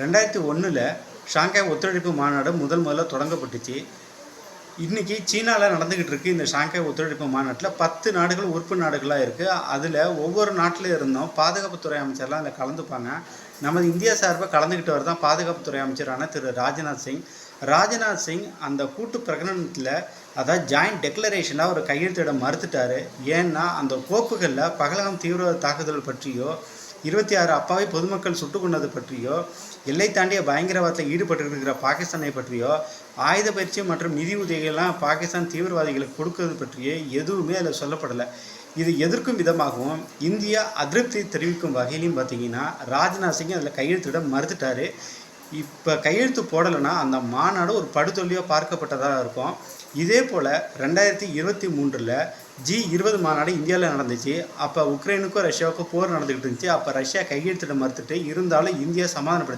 2001 Shanghai ஒத்துழைப்பு மாநாடு முதல்ல தொடங்கப்பட்டுச்சு. இன்றைக்கி சீனாவில் நடந்துக்கிட்டு இருக்குது. இந்த ஷாங்காய் ஒத்துழைப்பு மாநாட்டில் 10 நாடுகள் உறுப்பு நாடுகளாக இருக்குது. அதில் ஒவ்வொரு நாட்டில் இருந்தும் பாதுகாப்புத்துறை அமைச்சர்லாம் அதில் கலந்துப்பாங்க. நமது இந்தியா சார்பாக கலந்துக்கிட்டு வரதான் பாதுகாப்புத்துறை அமைச்சரான திரு ராஜ்நாத் சிங் அந்த கூட்டு பிரகடனத்தில், அதாவது ஜாயிண்ட் டெக்ளரேஷனாக ஒரு கையெழுத்திட மறுத்துட்டார். ஏன்னா அந்த கோப்புகளில் பகல்காம் தீவிரவாத தாக்குதல் பற்றியோ 26 அப்பாவி பொதுமக்கள் சுட்டு கொண்டது பற்றியோ, எல்லை தாண்டிய பயங்கரவாதத்தில் ஈடுபட்டிருக்கிற பாகிஸ்தானை பற்றியோ, ஆயுத பயிற்சி மற்றும் நிதி உதவிகள்லாம் பாகிஸ்தான் தீவிரவாதிகளுக்கு கொடுக்கறது பற்றியோ எதுவுமே அதில் சொல்லப்படலை. இது எதிர்க்கும் விதமாகவும் இந்தியா அதிருப்தி தெரிவிக்கும் வகையிலையும் பார்த்தீங்கன்னா ராஜ்நாத் சிங் அதில் கையெழுத்திட மறுத்துட்டார். இப்போ கையெழுத்து போடலைன்னா அந்த மாநாடு ஒரு படுதோல்வியாக பார்க்கப்பட்டதாக இருக்கும். இதே போல் 2023 G20 மாநாடு இந்தியாவில் நடந்துச்சு. அப்போ உக்ரைனுக்கும் ரஷ்யாவுக்கும் போர் நடந்துக்கிட்டு இருந்துச்சு. அப்போ ரஷ்யா கையெழுத்திட மறுத்துட்டு இருந்தாலும் இந்தியா சமாதானப்படுத்தி